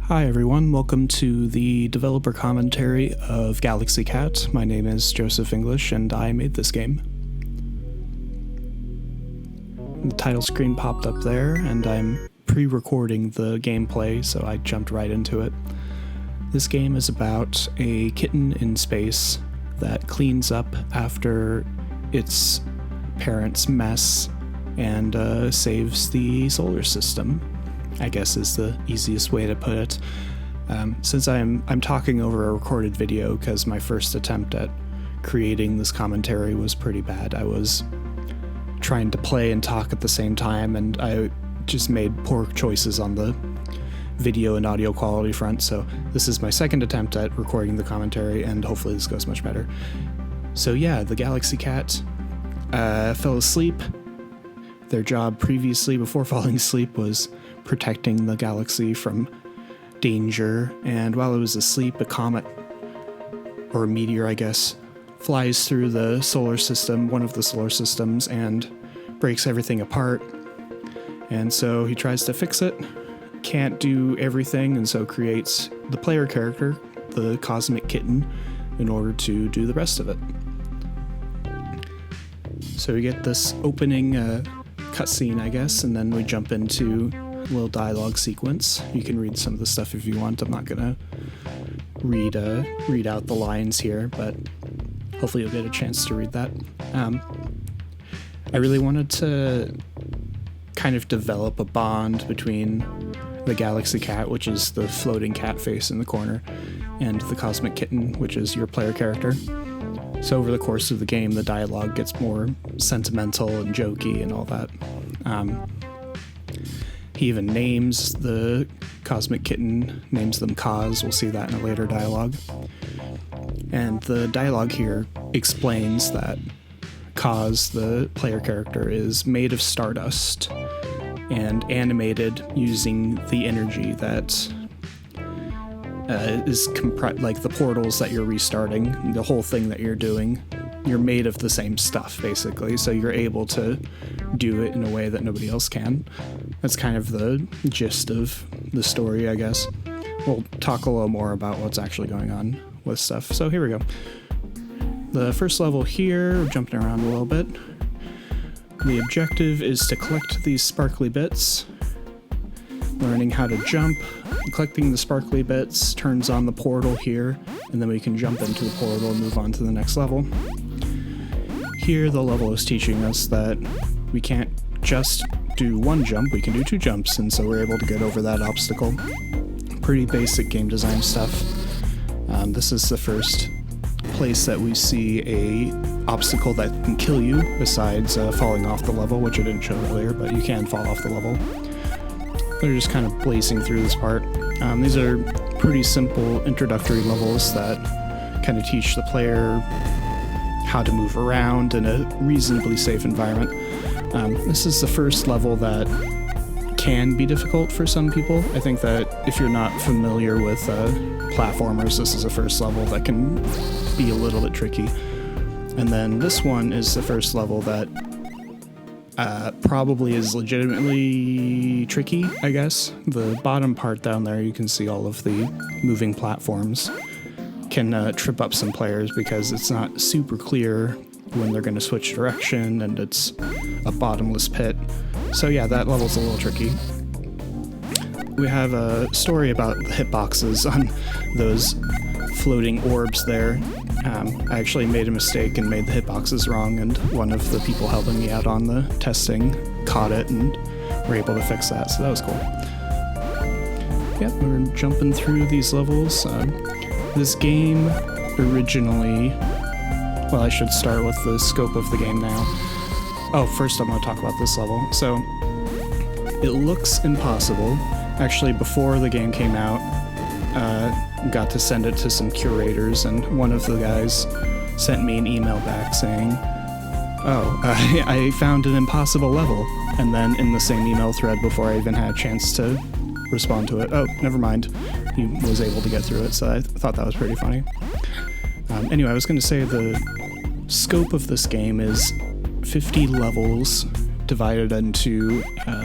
Hi everyone, welcome to the developer commentary of Galaxy Cat. My name is Joseph English and I made this game. The title screen popped up there and I'm pre-recording the gameplay, so I jumped right into it. This game is about a kitten in space that cleans up after its parents' mess and saves the solar system, I guess is the easiest way to put it. Since I'm talking over a recorded video because my first attempt at creating this commentary was pretty bad. I was trying to play and talk at the same time, and I just made poor choices on the video and audio quality front, so this is my second attempt at recording the commentary, and hopefully this goes much better. So yeah, the Galaxy Cat fell asleep. Their job previously, before falling asleep, was protecting the galaxy from danger, and while it was asleep, a comet, or a meteor I guess, flies through the solar system, one of the solar systems, and breaks everything apart. And so he tries to fix it, can't do everything, and so creates the player character, the cosmic kitten, in order to do the rest of it. So we get this opening cutscene, I guess, and then we jump into a little dialogue sequence. You can read some of the stuff if you want. I'm not gonna read out the lines here, but hopefully you'll get a chance to read that. I really wanted to kind of develop a bond between the Galaxy Cat, which is the floating cat face in the corner, and the Cosmic Kitten, which is your player character. So over the course of the game, the dialogue gets more sentimental and jokey and all that. He even names the Cosmic Kitten, names them Kaz. We'll see that in a later dialogue. And the dialogue here explains that Kaz, the player character, is made of stardust and animated using the energy that is like the portals that you're restarting, the whole thing that you're doing. You're made of the same stuff, basically, so you're able to do it in a way that nobody else can. That's kind of the gist of the story, I guess. We'll talk a little more about what's actually going on with stuff. So here we go. The first level here, we're jumping around a little bit. The objective is to collect these sparkly bits, learning how to jump. Collecting the sparkly bits turns on the portal here, and then we can jump into the portal and move on to the next level. Here, the level is teaching us that we can't just do one jump, we can do two jumps, and so we're able to get over that obstacle. Pretty basic game design stuff. This is the first place that we see a obstacle that can kill you, besides falling off the level, which I didn't show earlier, but you can fall off the level. They're just kind of blazing through this part. These are pretty simple introductory levels that kind of teach the player how to move around in a reasonably safe environment. This is the first level that can be difficult for some people. I think that if you're not familiar with platformers, this is the first level that can be a little bit tricky. And then this one is the first level that probably is legitimately tricky, I guess. The bottom part down there, you can see all of the moving platforms, can trip up some players because it's not super clear when they're going to switch direction, and it's a bottomless pit. So yeah, that level's a little tricky. We have a story about the hitboxes on those floating orbs there. I actually made a mistake and made the hitboxes wrong, and one of the people helping me out on the testing caught it and were able to fix that, so that was cool. Yep, we're jumping through these levels. This game originally... Well, I should start with the scope of the game now. Oh, first I'm going to talk about this level. So, it looks impossible. Actually, before the game came out, got to send it to some curators, and one of the guys sent me an email back saying, I found an impossible level. And then in the same email thread, before I even had a chance to respond to it, oh, never mind, he was able to get through it, so I thought that was pretty funny. Anyway, I was going to say the scope of this game is 50 levels divided into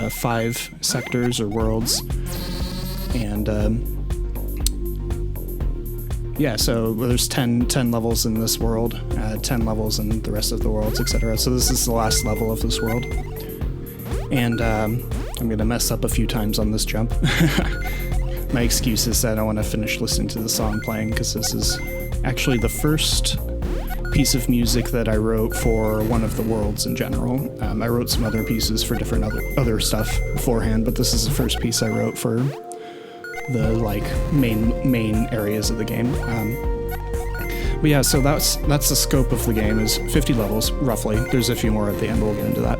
5 sectors or worlds, and yeah, so there's 10 levels in this world, 10 levels in the rest of the worlds, etc. So this is the last level of this world. And I'm going to mess up a few times on this jump. My excuse is that I want to finish listening to the song playing, because this is actually the first piece of music that I wrote for one of the worlds in general. I wrote some other pieces for different other stuff beforehand, but this is the first piece I wrote for the like main areas of the game. But yeah, so that's the scope of the game, is 50 levels roughly. There's a few more at the end, we'll get into that.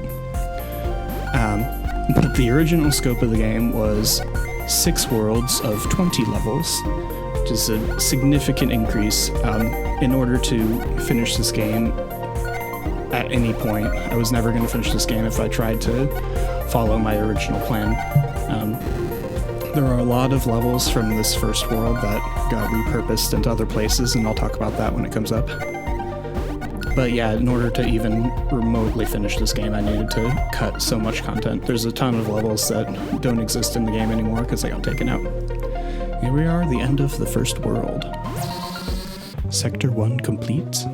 But the original scope of the game was 6 worlds of 20 levels, which is a significant increase. In order to finish this game at any point, I was never going to finish this game if I tried to follow my original plan. There are a lot of levels from this first world that got repurposed into other places, and I'll talk about that when it comes up. But yeah, in order to even remotely finish this game, I needed to cut so much content. There's a ton of levels that don't exist in the game anymore because they got taken out. Here we are, the end of the first world. Sector 1 complete.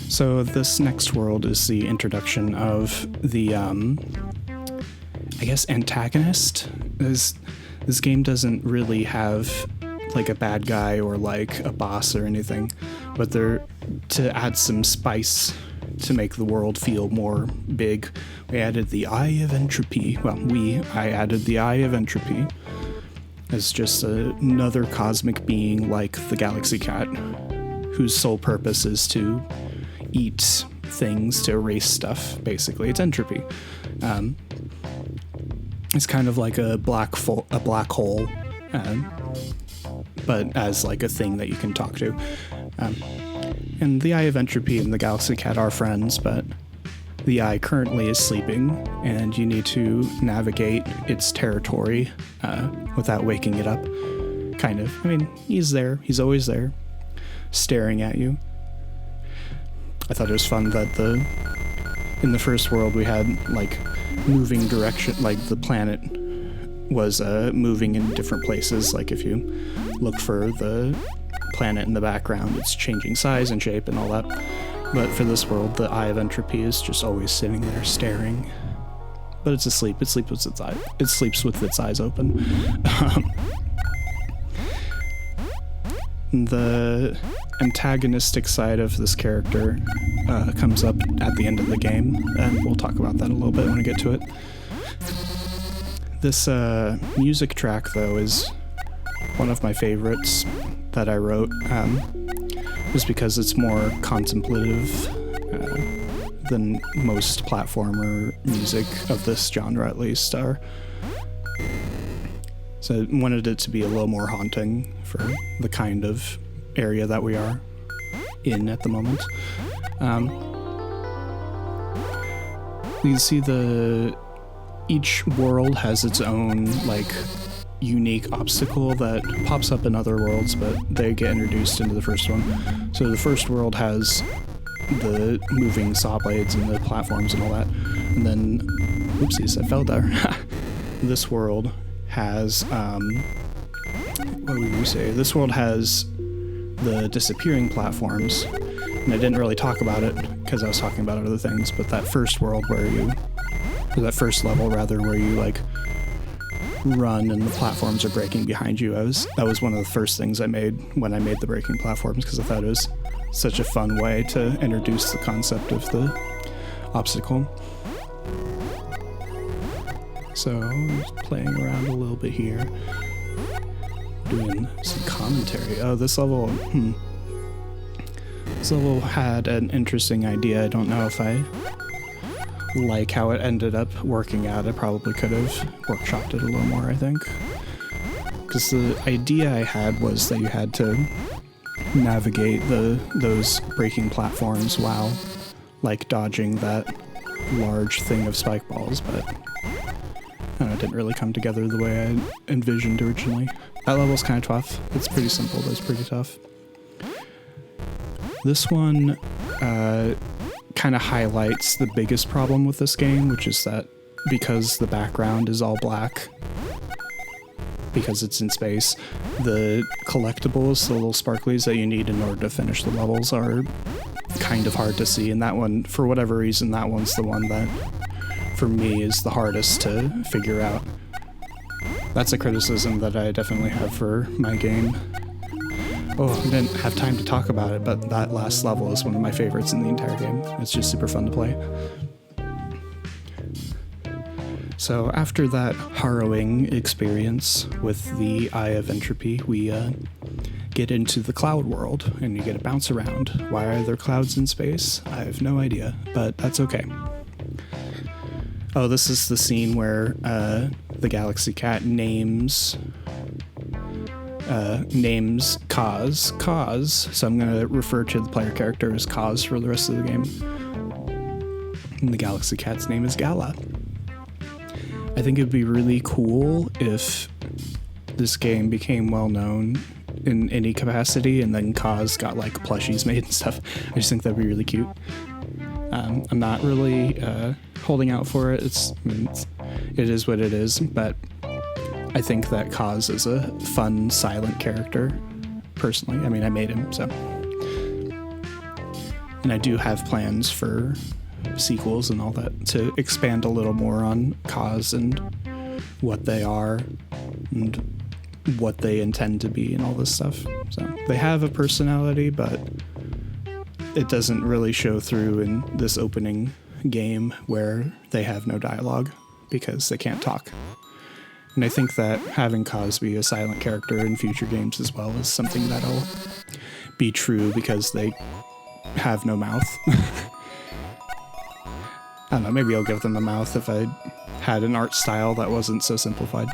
So this next world is the introduction of the, I guess, antagonist. This game doesn't really have like a bad guy or like a boss or anything, but they're to add some spice to make the world feel more big. We added the Eye of Entropy. Well, I added the Eye of Entropy as just another cosmic being like the Galaxy Cat, whose sole purpose is to eat things, to erase stuff, basically. It's entropy. It's kind of like a black hole, but as like a thing that you can talk to. And the Eye of Entropy and the Galaxy Cat are friends, but the Eye currently is sleeping, and you need to navigate its territory without waking it up. Kind of. I mean, he's there. He's always there, staring at you. I thought it was fun that in the first world we had like moving direction, like the planet was moving in different places. Like if you look for the planet in the background, it's changing size and shape and all that. But for this world, the Eye of Entropy is just always sitting there staring. But it's asleep. It sleeps with its eyes open. The antagonistic side of this character comes up at the end of the game, and we'll talk about that a little bit when we get to it. This music track, though, is one of my favorites that I wrote, just because it's more contemplative than most platformer music of this genre, at least, are. So I wanted it to be a little more haunting for the kind of area that we are in at the moment. You can see each world has its own like unique obstacle that pops up in other worlds, but they get introduced into the first one. So the first world has the moving saw blades and the platforms and all that, and then oopsies, I fell there. This world has what would you say? This world has the disappearing platforms, and I didn't really talk about it because I was talking about other things, but that first world that first level rather, where you like run and the platforms are breaking behind you, that was one of the first things I made when I made the breaking platforms, because I thought it was such a fun way to introduce the concept of the obstacle. So I'm just playing around a little bit here, doing some commentary. Oh, this level had an interesting idea. I don't know if I like how it ended up working out. I probably could have workshopped it a little more, I think. Because the idea I had was that you had to navigate those breaking platforms while like dodging that large thing of spike balls, but I don't know, it didn't really come together the way I envisioned originally. That level's kind of tough. It's pretty simple, but it's pretty tough. This one kind of highlights the biggest problem with this game, which is that because the background is all black, because it's in space. The collectibles, the little sparklies that you need in order to finish the levels, are kind of hard to see, and that one, for whatever reason, that one's the one that, for me, is the hardest to figure out. That's a criticism that I definitely have for my game. Oh, I didn't have time to talk about it, but that last level is one of my favorites in the entire game. It's just super fun to play. So after that harrowing experience with the Eye of Entropy, we get into the cloud world, and you get to bounce around. Why are there clouds in space? I have no idea, but that's okay. Oh, this is the scene where the Galaxy Cat names Kaz, so I'm going to refer to the player character as Kaz for the rest of the game. And the Galaxy Cat's name is Gala. I think it'd be really cool if this game became well known in any capacity, and then Kaz got like plushies made and stuff. I just think that'd be really cute. I'm not really holding out for it. It is what it is, but I think that Kaz is a fun, silent character, personally. I mean, I made him, so. And I do have plans for sequels and all that to expand a little more on Kaz and what they are and what they intend to be and all this stuff. So they have a personality, but it doesn't really show through in this opening game where they have no dialogue because they can't talk. And I think that having Kaz be a silent character in future games as well is something that'll be true because they have no mouth. I don't know, maybe I'll give them a mouth if I had an art style that wasn't so simplified.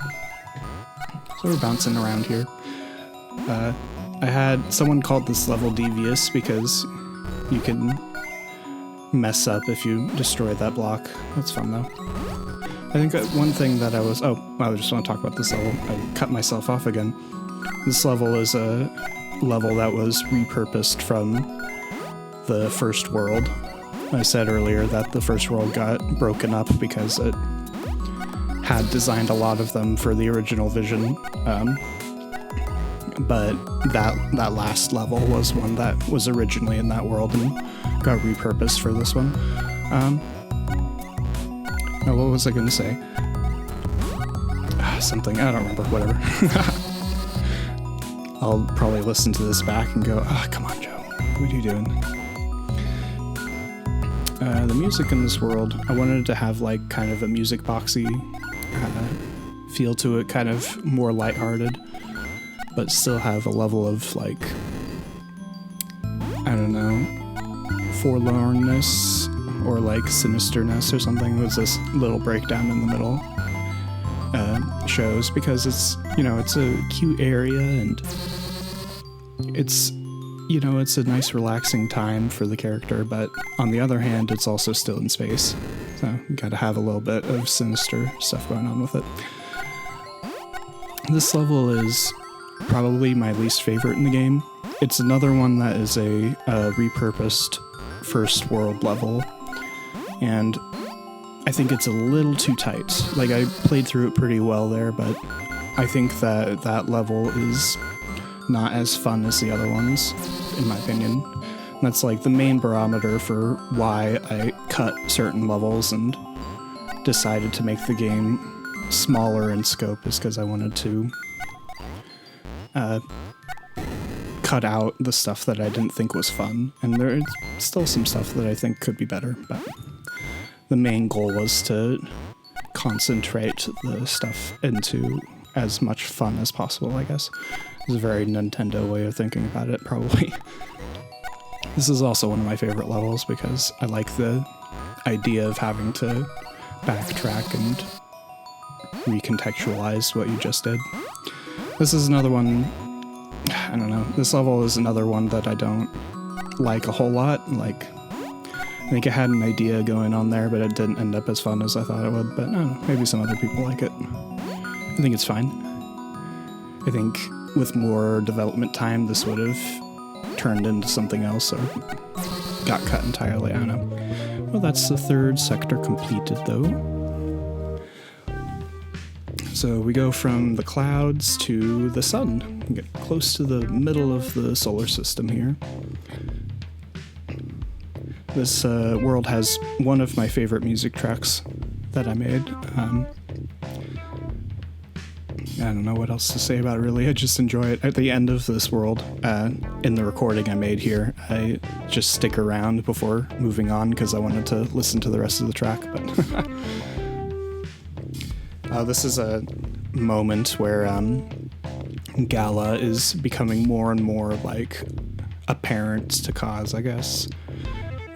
So we're bouncing around here. I had someone called this level devious because you can mess up if you destroy that block. That's fun though. I think one thing that I just want to talk about this level. I cut myself off again. This level is a level that was repurposed from the first world. I said earlier that the first world got broken up because it had designed a lot of them for the original vision, but that last level was one that was originally in that world and got repurposed for this one. Oh, what was I going to say? Something, I don't remember, whatever. I'll probably listen to this back and go, come on, Joe, what are you doing? The music in this world, I wanted it to have like kind of a music boxy feel to it, kind of more lighthearted, but still have a level of like, I don't know, forlornness or like sinisterness or something. With this little breakdown in the middle shows, because it's, it's a cute area and it's, it's a nice relaxing time for the character, but on the other hand, it's also still in space. So you gotta have a little bit of sinister stuff going on with it. This level is probably my least favorite in the game. It's another one that is a repurposed first world level, and I think it's a little too tight. Like, I played through it pretty well there, but I think that level is not as fun as the other ones, in my opinion. And that's like the main barometer for why I cut certain levels and decided to make the game smaller in scope, is because I wanted to cut out the stuff that I didn't think was fun. And there's still some stuff that I think could be better, but the main goal was to concentrate the stuff into as much fun as possible, I guess. It's a very Nintendo way of thinking about it, probably. This is also one of my favorite levels because I like the idea of having to backtrack and recontextualize what you just did. This is another one, I don't know, this level is another one that I don't like a whole lot. Like, I think it had an idea going on there, but it didn't end up as fun as I thought it would, but I don't know, maybe some other people like it. I think it's fine. I think with more development time, this would have turned into something else or got cut entirely, I don't know. Well, that's the third sector completed, though. So we go from the clouds to the sun. We get close to the middle of the solar system here. This world has one of my favorite music tracks that I made. I don't know what else to say about it, really. I just enjoy it. At the end of this world, in the recording I made here, I just stick around before moving on because I wanted to listen to the rest of the track. But this is a moment where Gala is becoming more and more like a parent to Kaz, I guess,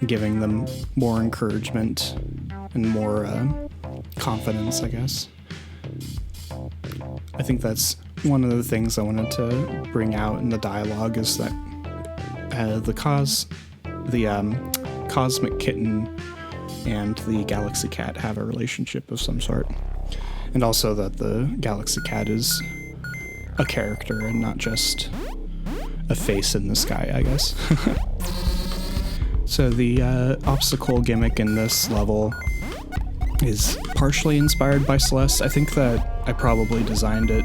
giving them more encouragement and more confidence, I guess. I think that's one of the things I wanted to bring out in the dialogue is that the cosmic kitten and the galaxy cat have a relationship of some sort. And also that the galaxy cat is a character and not just a face in the sky, I guess. So the obstacle gimmick in this level is partially inspired by Celeste. I think that I probably designed it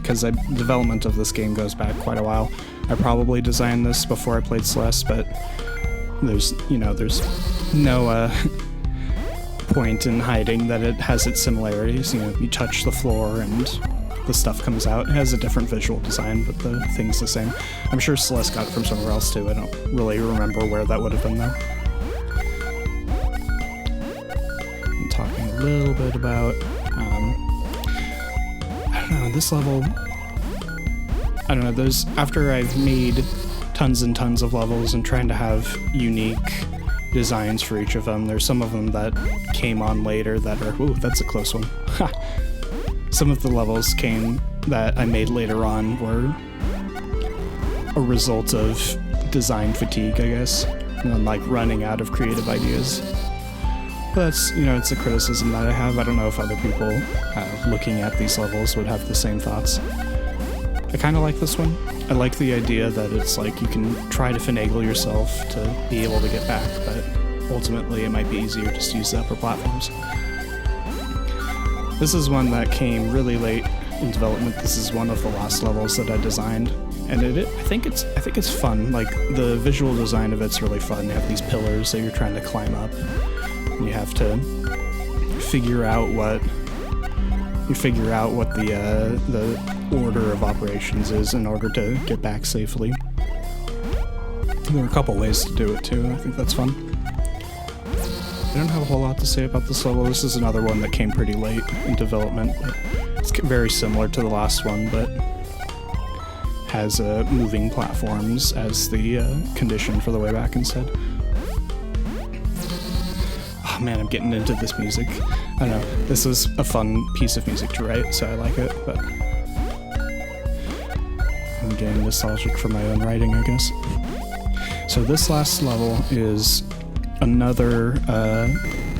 because the development of this game goes back quite a while. I probably designed this before I played Celeste, but there's no point in hiding that it has its similarities. You touch the floor and the stuff comes out. It has a different visual design, but the thing's the same. I'm sure Celeste got it from somewhere else too. I don't really remember where that would have been though. I'm talking a little bit about I don't know, this level, I don't know, after I've made tons and tons of levels and trying to have unique designs for each of them, there's some of them that came on later that are, ooh, that's a close one. Some of the levels that I made later on were a result of design fatigue, I guess, and like running out of creative ideas. But that's, it's a criticism that I have. I don't know if other people looking at these levels would have the same thoughts. I kind of like this one. I like the idea that it's like you can try to finagle yourself to be able to get back, but ultimately it might be easier just to use the upper platforms. This is one that came really late in development. This is one of the last levels that I designed, and I think it's fun. Like the visual design of it's really fun. You have these pillars that you're trying to climb up. You have to figure out what the order of operations is in order to get back safely. There are a couple ways to do it too. I think that's fun. I don't have a whole lot to say about this level. This is another one that came pretty late in development. It's very similar to the last one, but has moving platforms as the condition for the way back instead. Oh man, I'm getting into this music. I don't know, this was a fun piece of music to write, so I like it, but I'm getting nostalgic for my own writing, I guess. So this last level is another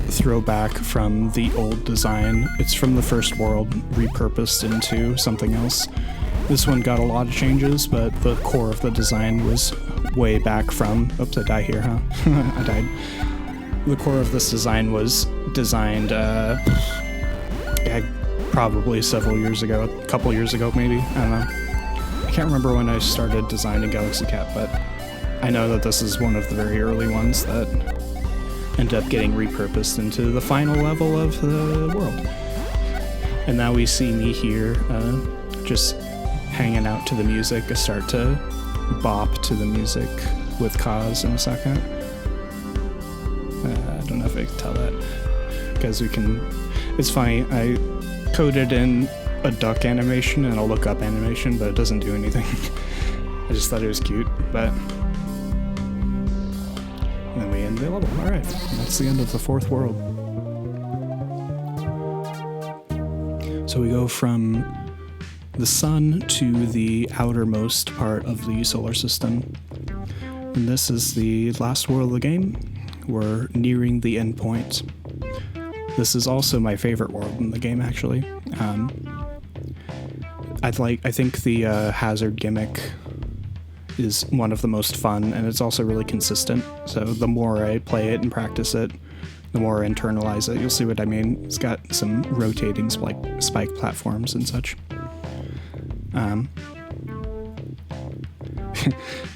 throwback from the old design. It's from the first world, repurposed into something else. This one got a lot of changes, but the core of the design was way back from... Oops, I died here, huh? I died. The core of this design was designed probably several years ago, a couple years ago maybe, I don't know. I can't remember when I started designing Galaxy Cat, but I know that this is one of the very early ones that ended up getting repurposed into the final level of the world. And now we see me here just hanging out to the music. I start to bop to the music with Kaz in a second. I don't know if I can tell that, because it's funny, I coded in a duck animation and a look up animation, but it doesn't do anything. I just thought it was cute, but... And then we end the level. Alright, that's the end of the fourth world. So we go from the sun to the outermost part of the solar system. And this is the last world of the game. We're nearing the end point. This is also my favorite world in the game, actually. I think the hazard gimmick is one of the most fun, and it's also really consistent. So the more I play it and practice it, the more I internalize it. You'll see what I mean. It's got some rotating spike platforms and such.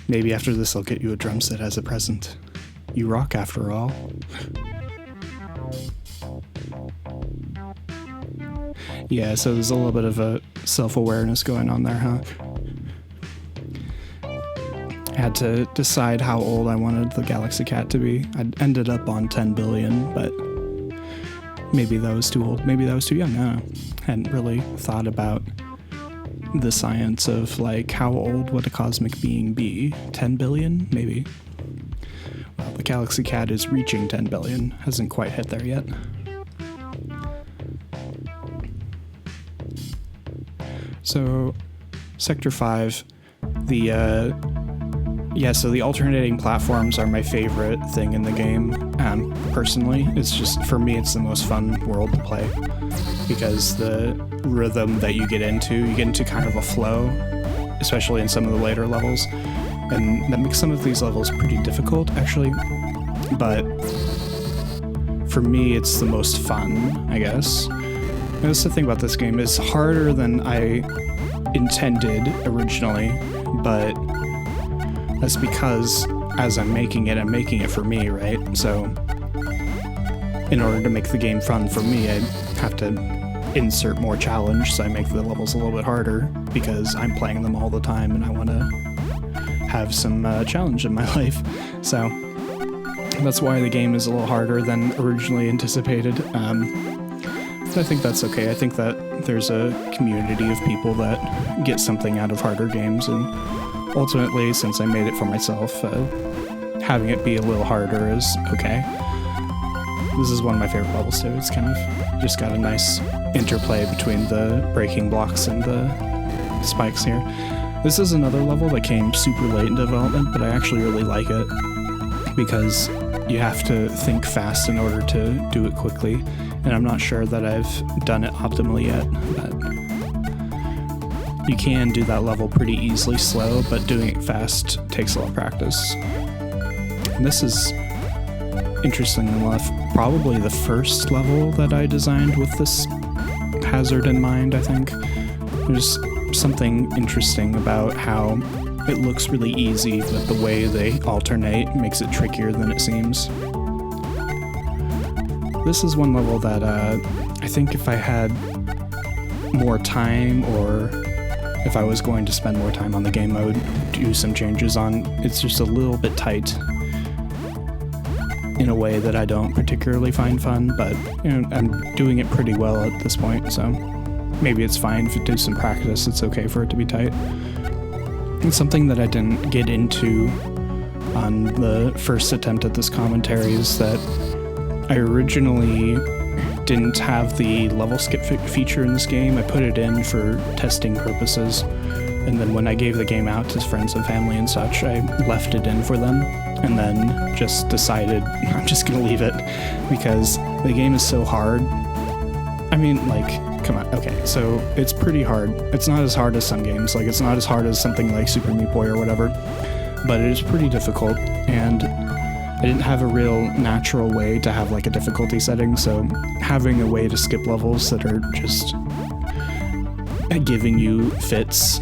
Maybe after this I'll get you a drum set as a present. You rock after all. Yeah, so there's a little bit of a self-awareness going on there, huh? I had to decide how old I wanted the Galaxy Cat to be. I ended up on 10 billion, but maybe that was too old. Maybe that was too young. I don't know. Hadn't really thought about the science of, like, how old would a cosmic being be? 10 billion? Maybe. Well, the Galaxy Cat is reaching 10 billion. Hasn't quite hit there yet. So, Sector 5, so the alternating platforms are my favorite thing in the game, personally. It's just, for me, it's the most fun world to play, because the rhythm that you get into kind of a flow, especially in some of the later levels, and that makes some of these levels pretty difficult, actually, but for me, it's the most fun, I guess. And that's the thing about this game, it's harder than I intended originally, but that's because as I'm making it for me, right? So in order to make the game fun for me, I have to insert more challenge, so I make the levels a little bit harder because I'm playing them all the time and I want to have some challenge in my life. So that's why the game is a little harder than originally anticipated. I think that's okay. I think that there's a community of people that get something out of harder games, and ultimately, since I made it for myself, having it be a little harder is okay. This is one of my favorite levels too. It's kind of just got a nice interplay between the breaking blocks and the spikes here. This is another level that came super late in development, but I actually really like it because you have to think fast in order to do it quickly. And I'm not sure that I've done it optimally yet, but you can do that level pretty easily slow, but doing it fast takes a lot of practice. And this is, interesting enough, probably the first level that I designed with this hazard in mind, I think. There's something interesting about how it looks really easy, but the way they alternate makes it trickier than it seems. This is one level that I think if I had more time, or if I was going to spend more time on the game, I would do some changes on. It's just a little bit tight in a way that I don't particularly find fun, but you know, I'm doing it pretty well at this point, so maybe it's fine if you do some practice. It's okay for it to be tight. And something that I didn't get into on the first attempt at this commentary is that I originally didn't have the level skip feature in this game. I put it in for testing purposes, and then when I gave the game out to friends and family and such, I left it in for them, and then just decided I'm just gonna leave it because the game is so hard. I mean, like, come on, okay, so it's pretty hard. It's not as hard as some games, like it's not as hard as something like Super Meat Boy or whatever, but it is pretty difficult, and I didn't have a real natural way to have like a difficulty setting, so having a way to skip levels that are just giving you fits,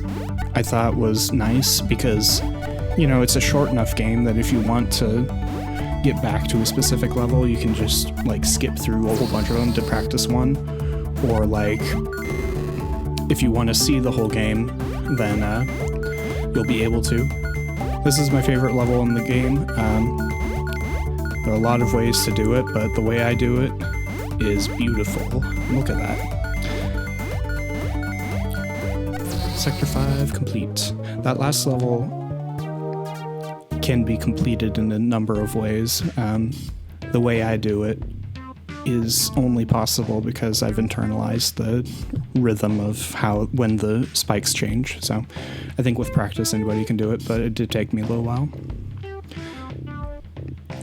I thought was nice because, you know, it's a short enough game that if you want to get back to a specific level, you can just like skip through a whole bunch of them to practice one, or like if you want to see the whole game, then you'll be able to. This is my favorite level in the game. There are a lot of ways to do it, but the way I do it is beautiful. Look at that. Sector 5 complete. That last level can be completed in a number of ways. The way I do it is only possible because I've internalized the rhythm of when the spikes change. So I think with practice anybody can do it, but it did take me a little while.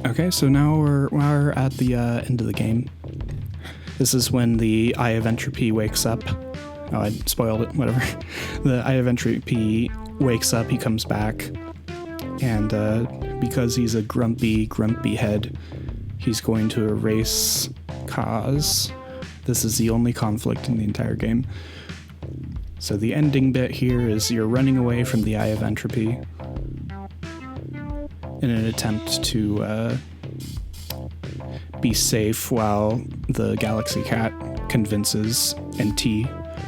Okay, so now we're at the end of the game. This is when the Eye of Entropy wakes up. Oh, I spoiled it, whatever. The Eye of Entropy wakes up, he comes back, and because he's a grumpy head, he's going to erase Kaz. This is the only conflict in the entire game. So the ending bit here is you're running away from the Eye of Entropy in an attempt to be safe while the Galaxy Cat convinces NT,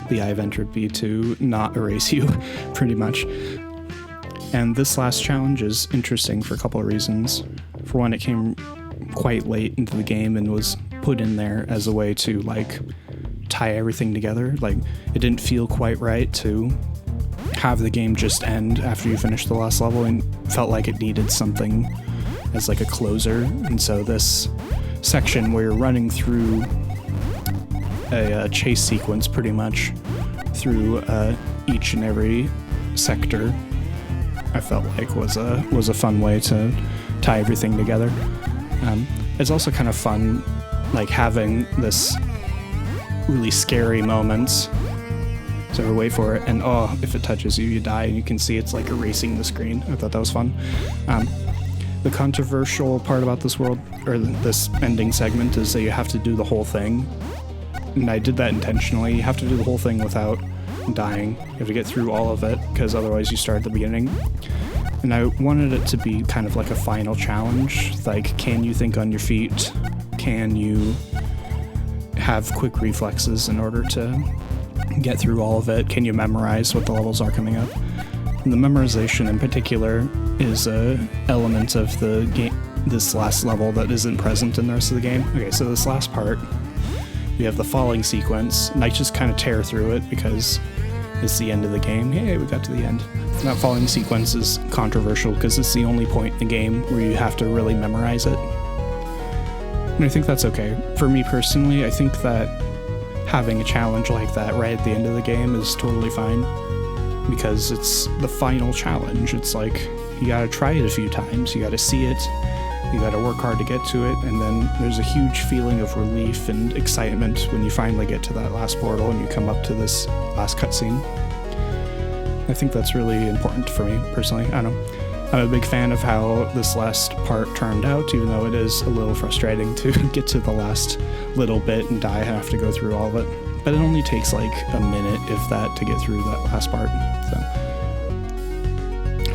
the Eye of Entropy, to not erase you, pretty much. And this last challenge is interesting for a couple of reasons. For one, it came quite late into the game and was put in there as a way to, like, tie everything together. Like, it didn't feel quite right to have the game just end after you finish the last level, and felt like it needed something as like a closer. And so this section where you're running through a chase sequence pretty much through each and every sector, I felt like was a fun way to tie everything together. It's also kind of fun, like, having this really scary moments. So wait for it, and oh, if it touches you, you die, and you can see it's like erasing the screen. I thought that was fun. The controversial part about this world, or this ending segment, is that you have to do the whole thing. And I did that intentionally. You have to do the whole thing without dying. You have to get through all of it, because otherwise you start at the beginning. And I wanted it to be kind of like a final challenge. Like, can you think on your feet? Can you have quick reflexes in order to get through all of it? Can you memorize what the levels are coming up? And the memorization in particular is a element of the game, this last level, that isn't present in the rest of the game. Okay, so this last part, we have the falling sequence, and I just kind of tear through it because it's the end of the game. Hey, we got to the end. That falling sequence is controversial because it's the only point in the game where you have to really memorize it. And I think that's okay. For me personally, I think that having a challenge like that right at the end of the game is totally fine, because it's the final challenge. It's like, you gotta try it a few times, you gotta see it, you gotta work hard to get to it, and then there's a huge feeling of relief and excitement when you finally get to that last portal and you come up to this last cutscene. I think that's really important for me personally. I don't know. I'm a big fan of how this last part turned out, even though it is a little frustrating to get to the last little bit and die and have to go through all of it. But it only takes like a minute, if that, to get through that last part. So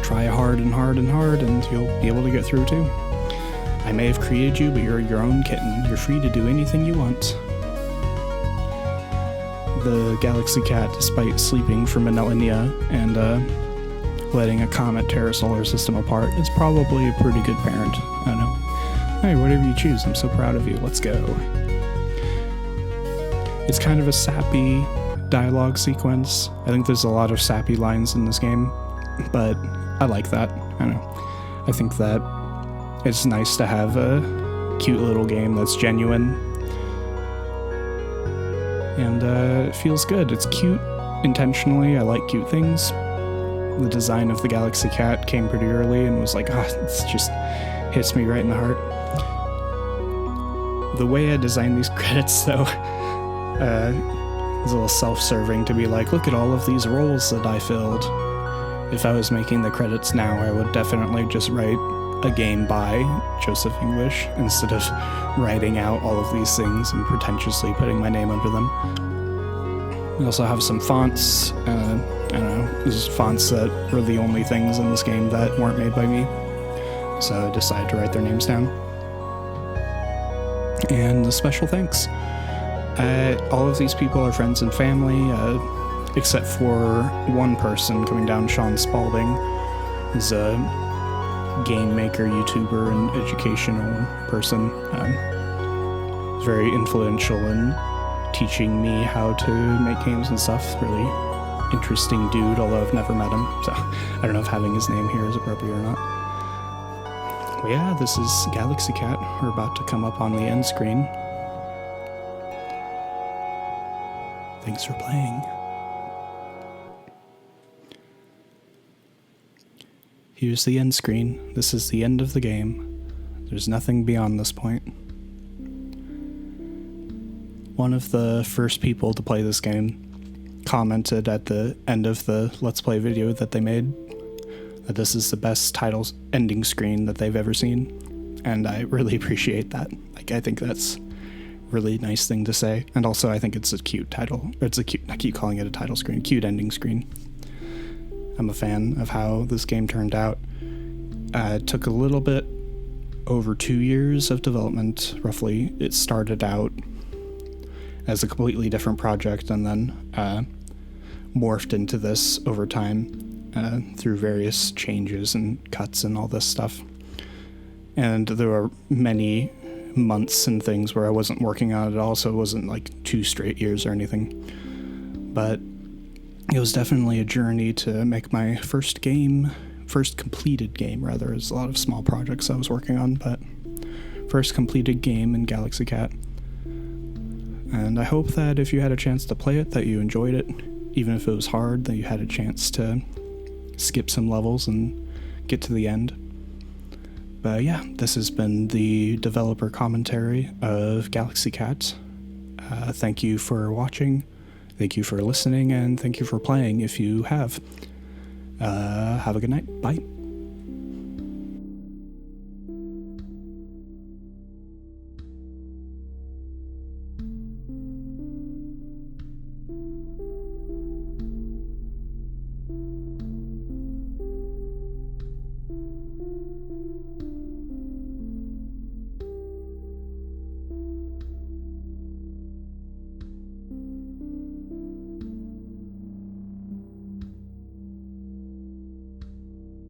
try hard and hard and hard, and you'll be able to get through too. I may have created you, but you're your own kitten. You're free to do anything you want. The Galaxy Cat, despite sleeping for millennia and letting a comet tear a solar system apart, is probably a pretty good parent. I don't know. Hey, whatever you choose, I'm so proud of you. Let's go. It's kind of a sappy dialogue sequence. I think there's a lot of sappy lines in this game, but I like that. I don't know. I think that it's nice to have a cute little game that's genuine. And it feels good. It's cute intentionally. I like cute things. The design of the Galaxy Cat came pretty early and was like, it just hits me right in the heart. The way I designed these credits, though, is a little self-serving to be like, look at all of these roles that I filled. If I was making the credits now, I would definitely just write a game by Joseph English instead of writing out all of these things and pretentiously putting my name under them. We also have some fonts. I don't know, there's fonts that were the only things in this game that weren't made by me, so I decided to write their names down. And a special thanks. All of these people are friends and family, except for one person coming down, Sean Spalding. He's a game maker, YouTuber, and educational person. He's very influential in teaching me how to make games and stuff. Really interesting dude, although I've never met him, so I don't know if having his name here is appropriate or not. But yeah, this is Galaxy Cat. We're about to come up on the end screen. Thanks for playing. Here's the end screen. This is the end of the game. There's nothing beyond this point. One of the first people to play this game commented at the end of the Let's Play video that they made that this is the best title ending screen that they've ever seen. and I really appreciate that. Like, I think that's a really nice thing to say, and also I think it's a cute title. I keep calling it a title screen, cute ending screen. I'm a fan of how this game turned out. It took a little bit over 2 years of development, roughly. It started out as a completely different project and then morphed into this over time through various changes and cuts and all this stuff. And there were many months and things where I wasn't working on it at all, so it wasn't like 2 straight years or anything. But it was definitely a journey to make my first completed game, rather. There's a lot of small projects I was working on, but first completed game in Galaxy Cat. And I hope that if you had a chance to play it, that you enjoyed it. Even if it was hard, that you had a chance to skip some levels and get to the end. But yeah, this has been the developer commentary of Galaxy Cat. Thank you for watching, thank you for listening, and thank you for playing if you have. Have a good night. Bye.